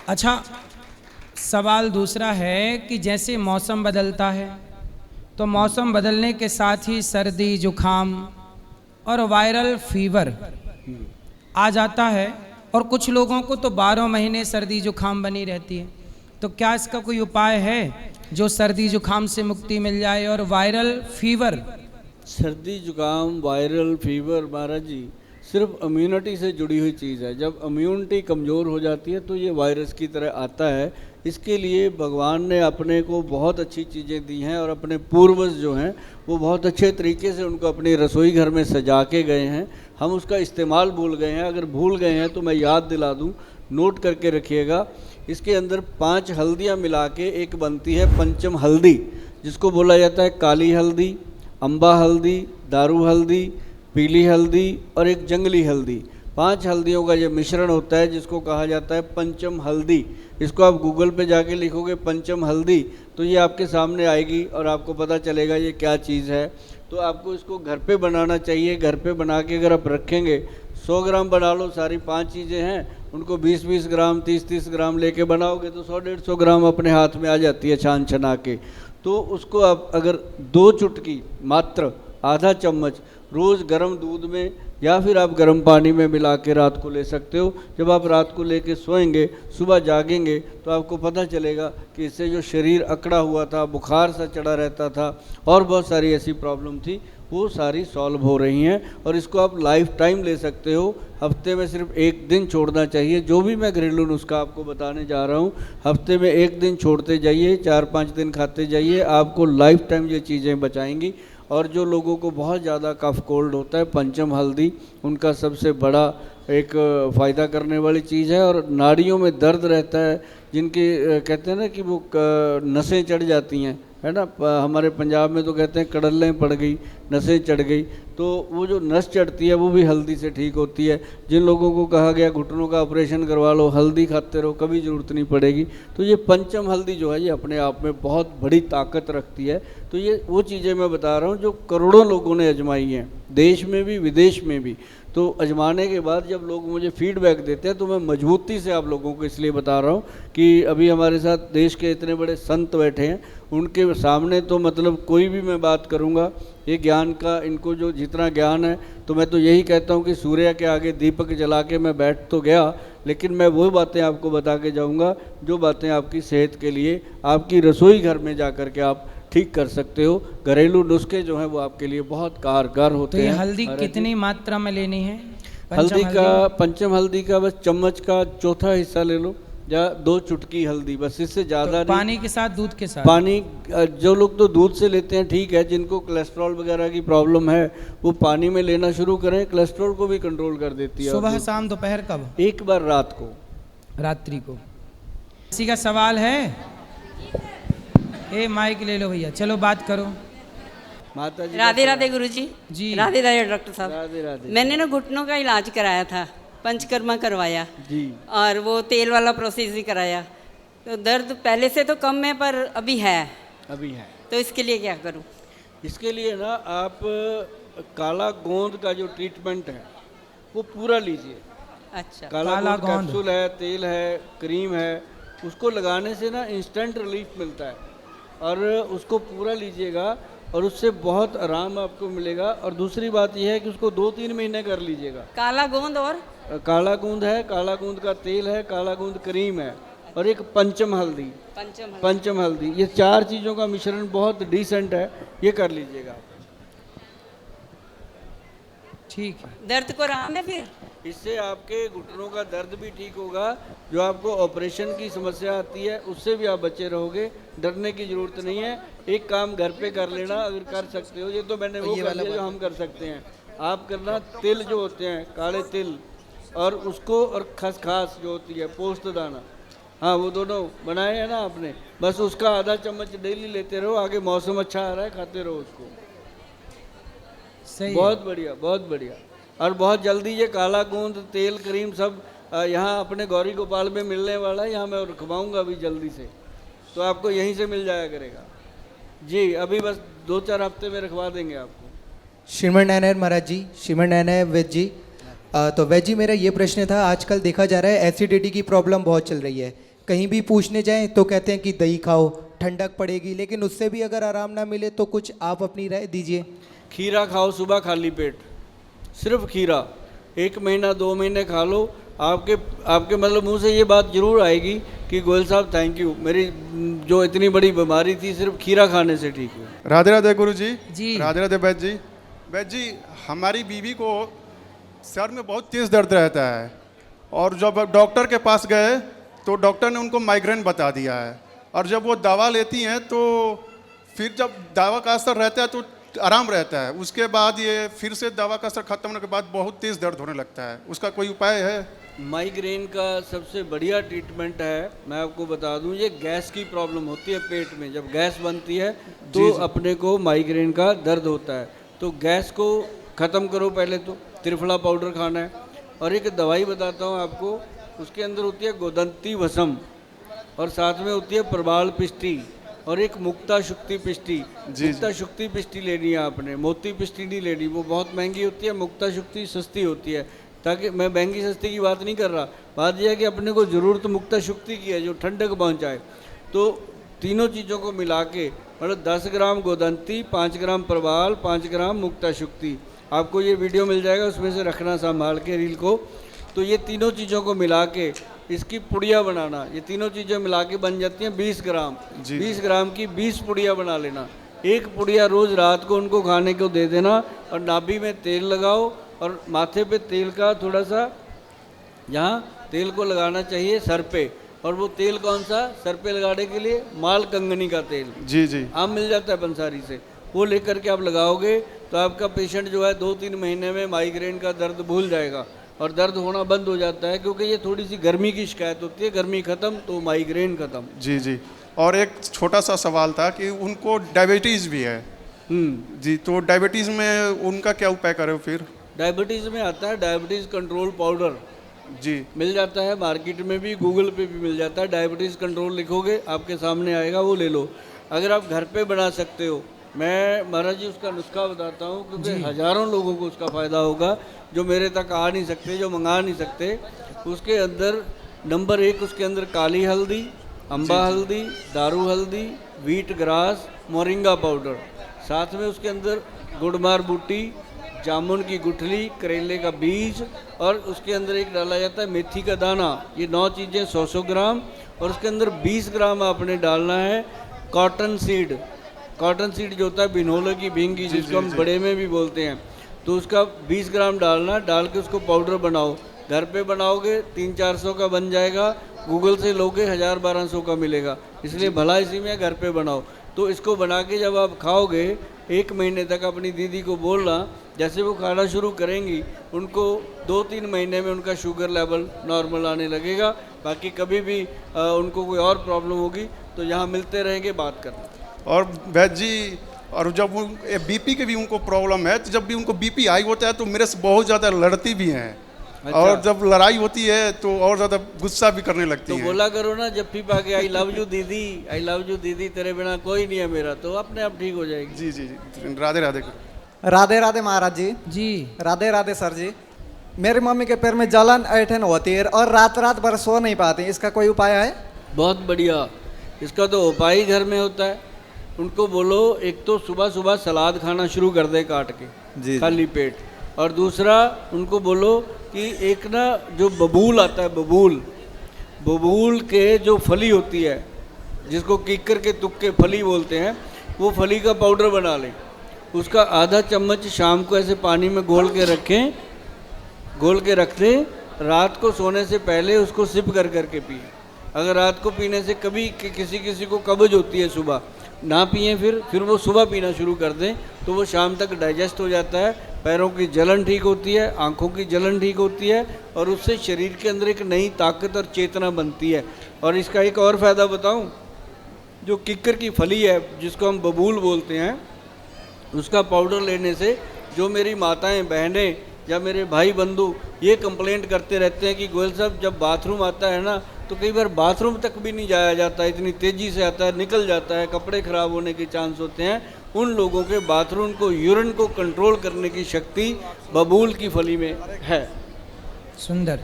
अच्छा, सवाल दूसरा है कि जैसे मौसम बदलता है तो मौसम बदलने के साथ ही सर्दी जुखाम और वायरल फीवर आ जाता है, और कुछ लोगों को तो 12 महीने सर्दी जुखाम बनी रहती है। तो क्या इसका कोई उपाय है जो सर्दी जुखाम से मुक्ति मिल जाए? और वायरल फीवर, सर्दी जुकाम वायरल फीवर महाराज जी सिर्फ इम्यूनिटी से जुड़ी हुई चीज़ है। जब इम्यूनिटी कमज़ोर हो जाती है तो ये वायरस की तरह आता है। इसके लिए भगवान ने अपने को बहुत अच्छी चीज़ें दी हैं और अपने पूर्वज जो हैं वो बहुत अच्छे तरीके से उनको अपनी रसोई घर में सजा के गए हैं। हम उसका इस्तेमाल भूल गए हैं। अगर भूल गए हैं तो मैं याद दिला दूं, नोट करके रखिएगा। इसके अंदर 5 हल्दियाँ मिला के एक बनती है पंचम हल्दी, जिसको बोला जाता है काली हल्दी, अम्बा हल्दी, दारू हल्दी, पीली हल्दी और एक जंगली हल्दी। 5 हल्दियों का ये मिश्रण होता है जिसको कहा जाता है पंचम हल्दी। इसको आप गूगल पे जाके लिखोगे पंचम हल्दी तो ये आपके सामने आएगी और आपको पता चलेगा ये क्या चीज़ है। तो आपको इसको घर पे बनाना चाहिए। घर पे बना के अगर आप रखेंगे, 100 ग्राम बना लो, सारी 5 चीज़ें हैं, उनको 20-20 ग्राम 30-30 ग्राम लेके बनाओगे तो 100-150 ग्राम अपने हाथ में आ जाती है छान छना के। तो उसको आप अगर 2 चुटकी मात्र आधा चम्मच रोज़ गर्म दूध में या फिर आप गर्म पानी में मिला के रात को ले सकते हो। जब आप रात को लेके सोएंगे, सुबह जागेंगे तो आपको पता चलेगा कि इससे जो शरीर अकड़ा हुआ था, बुखार सा चढ़ा रहता था और बहुत सारी ऐसी प्रॉब्लम थी, वो सारी सॉल्व हो रही हैं। और इसको आप लाइफ टाइम ले सकते हो। हफ्ते में सिर्फ 1 दिन छोड़ना चाहिए। जो भी मैं घरेलू नुस्खा आपको बताने जा रहा हूँ, हफ्ते में 1 दिन छोड़ते जाइए, 4-5 दिन खाते जाइए, आपको लाइफ टाइम ये चीज़ें बचाएंगी। और जो लोगों को बहुत ज़्यादा कफ कोल्ड होता है, पंचम हल्दी उनका सबसे बड़ा एक फ़ायदा करने वाली चीज़ है। और नाड़ियों में दर्द रहता है, जिनके कहते हैं ना कि वो नसें चढ़ जाती हैं, है ना, हमारे पंजाब में तो कहते हैं कड़ल्लें पड़ गई, नसें चढ़ गई, तो वो जो नस चढ़ती है वो भी हल्दी से ठीक होती है। जिन लोगों को कहा गया घुटनों का ऑपरेशन करवा लो, हल्दी खाते रहो, कभी ज़रूरत नहीं पड़ेगी। तो ये पंचम हल्दी जो है ये अपने आप में बहुत बड़ी ताकत रखती है। तो ये वो चीज़ें मैं बता रहा हूँ जो करोड़ों लोगों ने आजमाई हैं, देश में भी विदेश में भी। तो आजमाने के बाद जब लोग मुझे फीडबैक देते हैं तो मैं मजबूती से आप लोगों को इसलिए बता रहा हूँ कि अभी हमारे साथ देश के इतने बड़े संत बैठे हैं, उनके सामने तो मतलब कोई भी मैं बात करूँगा ये ज्ञान का, इनको जो जितना ज्ञान है, तो मैं तो यही कहता हूँ कि सूर्य के आगे दीपक जला के मैं बैठ तो गया, लेकिन मैं वो बातें आपको बता के जाऊँगा जो बातें आपकी सेहत के लिए आपकी रसोई घर में जा कर के आप ठीक कर सकते हो। घरेलू नुस्खे जो हैं वो आपके लिए बहुत कारगर होते हैं। तो ये हल्दी कितनी मात्रा में लेनी है? हल्दी का, पंचम हल्दी का बस चम्मच का चौथा हिस्सा ले लो, या 2 चुटकी हल्दी, बस, इससे ज़्यादा तो पानी के साथ, दूध के साथ? पानी, जो लोग तो दूध से लेते हैं ठीक है, जिनको कोलेस्ट्रॉल वगैरह की प्रॉब्लम है वो पानी में लेना शुरू करें, कोलेस्ट्रॉल को भी कंट्रोल कर देती है। सुबह शाम दोपहर कब? एक बार रात को, रात्रि को। किसी का सवाल है? ए माइक ले लो भैया, चलो बात करो। माता जी। राधे राधे गुरु जी। जी। राधे राधे डॉक्टर साहब। राधे राधे। मैंने ना घुटनों का इलाज कराया था, पंचकर्मा करवाया जी। और वो तेल वाला प्रोसेस भी कराया। तो दर्द पहले से तो कम है पर अभी है। अभी है। तो इसके लिए क्या करूं? इसके लिए ना आप काला गोंद का जो ट्रीटमेंट है वो पूरा लीजिए। अच्छा। काला काला गोंद गोंद। कैप्सूल है, तेल है, क्रीम है, उसको लगाने से ना इंस्टेंट रिलीफ मिलता है और उसको पूरा लीजिएगा और उससे बहुत आराम आपको मिलेगा। और दूसरी बात यह है कि उसको 2-3 महीने कर लीजिएगा। काला गोंद और काला गूंद है, काला गूंद का तेल है, काला गूंद क्रीम है और एक पंचम हल्दी। पंचम हल्दी, ये 4 चीज़ों का मिश्रण बहुत डिसेंट है, ये कर लीजिएगा। ठीक है। दर्द को आराम है फिर? इससे आपके घुटनों का दर्द भी ठीक होगा। जो आपको ऑपरेशन की समस्या आती है उससे भी आप बचे रहोगे। डरने की ज़रूरत नहीं है। एक काम घर पे कर लेना अगर कर सकते हो। ये तो मैंने वो कर लिया जो हम कर सकते हैं। आप करना, तिल जो होते हैं, काले तिल, और उसको, और खसखस जो होती है, पोस्त दाना, हाँ वो दोनों बनाए हैं ना आपने, बस उसका आधा चम्मच डेली लेते रहो। आगे मौसम अच्छा आ रहा है, खाते रहो उसको। सही है। बहुत बढ़िया, बहुत बढ़िया। और बहुत जल्दी ये काला गूंद, तेल, क्रीम सब यहाँ अपने गौरी गोपाल में मिलने वाला है। यहाँ मैं रखवाऊँगा अभी जल्दी से, तो आपको यहीं से मिल जाया करेगा जी। अभी बस 2-4 हफ्ते में रखवा देंगे आपको। श्रीमन नारायण महाराज जी, श्रीमन नारायण वैद्य जी। तो वैद्य जी, मेरा ये प्रश्न था, आजकल देखा जा रहा है एसिडिटी की प्रॉब्लम बहुत चल रही है, कहीं भी पूछने जाएं तो कहते हैं कि दही खाओ, ठंडक पड़ेगी, लेकिन उससे भी अगर आराम ना मिले तो कुछ आप अपनी राय दीजिए। खीरा खाओ सुबह खाली पेट, सिर्फ खीरा 1 महीना 2 महीने खा लो, आपके आपके मतलब मुंह से ये बात जरूर आएगी कि गोयल साहब थैंक यू, मेरी जो इतनी बड़ी बीमारी थी सिर्फ खीरा खाने से ठीक हुई। राधे राधे गुरु जी। जी। राधे राधे वैद्य जी। वैद्य जी, हमारी बीवी को सर में बहुत तेज़ दर्द रहता है और जब डॉक्टर के पास गए तो डॉक्टर ने उनको माइग्रेन बता दिया है, और जब वो दवा लेती हैं तो फिर जब दवा का असर रहता है तो आराम रहता है, उसके बाद ये फिर से दवा का असर खत्म होने के बाद बहुत तेज़ दर्द होने लगता है। उसका कोई उपाय है? माइग्रेन का सबसे बढ़िया ट्रीटमेंट है, मैं आपको बता दूं, ये गैस की प्रॉब्लम होती है पेट में, जब गैस बनती है तो अपने को माइग्रेन का दर्द होता है। तो गैस को ख़त्म करो, पहले तो त्रिफला पाउडर खाना है, और एक दवाई बताता हूँ आपको, उसके अंदर होती है गोदंती वसम, और साथ में होती है प्रबाल पिष्टी, और एक मुक्ता शुक्ति पिष्टी। मुक्ता शुक्ति पिष्टी लेनी है आपने, मोती पिष्टी नहीं लेनी, वो बहुत महंगी होती है, मुक्ता शुक्ति सस्ती होती है। ताकि मैं महंगी सस्ती की बात नहीं कर रहा, बात यह है कि अपने को ज़रूरत मुक्ता शुक्ति की है जो ठंडक पहुंचाए। तो तीनों चीज़ों को मिला के, मतलब 10 ग्राम गोदंती, 5 ग्राम प्रबाल, 5 ग्राम मुक्ता शुक्ति, आपको ये वीडियो मिल जाएगा, उसमें से रखना संभाल के रील को। तो ये तीनों चीज़ों को मिला के इसकी पुड़िया बनाना, ये तीनों चीज़ें मिला के बन जाती हैं 20 ग्राम। 20 ग्राम की 20 पुड़िया बना लेना, एक पुड़िया रोज़ रात को उनको खाने को दे देना, और नाभि में तेल लगाओ, और माथे पे तेल का थोड़ा सा, यहाँ तेल को लगाना चाहिए सर पे, और वो तेल कौन सा, सर पे लगाने के लिए माल कंगनी का तेल जी जी आम मिल जाता है पंसारी से, वो लेकर के आप लगाओगे तो आपका पेशेंट जो है 2-3 महीने में माइग्रेन का दर्द भूल जाएगा, और दर्द होना बंद हो जाता है, क्योंकि ये थोड़ी सी गर्मी की शिकायत होती है, गर्मी खत्म तो माइग्रेन खत्म। जी जी। और एक छोटा सा सवाल था कि उनको डायबिटीज़ भी है जी, तो डायबिटीज़ में उनका क्या उपाय करें फिर? डायबिटीज़ में आता है डायबिटीज़ कंट्रोल पाउडर जी, मिल जाता है मार्केट में भी, गूगल पे भी मिल जाता है, डायबिटीज़ कंट्रोल लिखोगे आपके सामने आएगा, वो ले लो। अगर आप घर पे बना सकते हो, मैं महाराज जी उसका नुस्खा बताता हूँ, क्योंकि हज़ारों लोगों को उसका फ़ायदा होगा जो मेरे तक आ नहीं सकते, जो मंगा नहीं सकते। उसके अंदर नंबर 1, उसके अंदर काली हल्दी, अम्बा हल्दी, दारू हल्दी, व्हीट ग्रास, मोरिंगा पाउडर, साथ में उसके अंदर गुड़मार बूटी, जामुन की गुठली, करेले का बीज, और उसके अंदर एक डाला जाता है मेथी का दाना। ये 9 चीज़ें 100-100 ग्राम, और उसके अंदर 20 ग्राम आपने डालना है कॉटन सीड। कॉटन सीड जो होता है बिनोले की भींगी, जिसको हम बड़े में भी बोलते हैं, तो उसका 20 ग्राम डालना, डाल के उसको पाउडर बनाओ। घर पे बनाओगे 300-400 का बन जाएगा, गूगल से लोगे 1000-1200 का मिलेगा, इसलिए भला इसी में घर पे बनाओ। तो इसको बना के जब आप खाओगे 1 महीने तक अपनी दीदी को बोलना, जैसे वो खाना शुरू करेंगी उनको 2-3 महीने में उनका शुगर लेवल नॉर्मल आने लगेगा। बाकी कभी भी उनको कोई और प्रॉब्लम होगी तो यहाँ मिलते रहेंगे, बात करना। और वैद्य जी, और जब बीपी के भी उनको प्रॉब्लम है, तो जब भी उनको बीपी हाई होता है तो मेरे से बहुत ज़्यादा लड़ती भी हैं। अच्छा। और जब लड़ाई होती है तो और ज़्यादा गुस्सा भी करने लगती तो हैं। बोला करो ना जब भी पाके, आई लव यू दीदी, आई लव यू दीदी, तेरे बिना कोई नहीं है मेरा, तो अपने आप ठीक हो जाएगी। जी जी जी। राधे राधे। राधे राधे महाराज जी। जी। राधे राधे सर जी। मेरी मम्मी के पैर में जलन ऐठन होती है और रात रात भर सो नहीं पाती, इसका कोई उपाय है? बहुत बढ़िया, इसका तो उपाय ही घर में होता है। उनको बोलो एक तो सुबह सुबह सलाद खाना शुरू कर दे काट के, जी खाली पेट, और दूसरा उनको बोलो कि एक ना जो बबूल आता है, बबूल के जो फली होती है, जिसको किक्कर के तुक्के फली बोलते हैं, वो फली का पाउडर बना लें। उसका आधा चम्मच शाम को ऐसे पानी में घोल के रखें, घोल के रख दें, रात को सोने से पहले उसको सिप कर करके पिए। अगर रात को पीने से कभी किसी को कब्ज होती है सुबह, ना पिए, फिर वो सुबह पीना शुरू कर दें, तो वो शाम तक डाइजेस्ट हो जाता है। पैरों की जलन ठीक होती है, आँखों की जलन ठीक होती है, और उससे शरीर के अंदर एक नई ताकत और चेतना बनती है। और इसका एक और फ़ायदा बताऊं, जो किक्कर की फली है जिसको हम बबूल बोलते हैं, उसका पाउडर लेने से जो मेरी माताएं, बहनें या मेरे भाई बंधु ये कंप्लेंट करते रहते हैं कि गोयल साहब जब बाथरूम आता है ना तो कई बार बाथरूम तक भी नहीं जाया जाता, इतनी तेज़ी से आता है, निकल जाता है, कपड़े ख़राब होने के चांस होते हैं, उन लोगों के बाथरूम को, यूरिन को कंट्रोल करने की शक्ति बबूल की फली में है। सुंदर।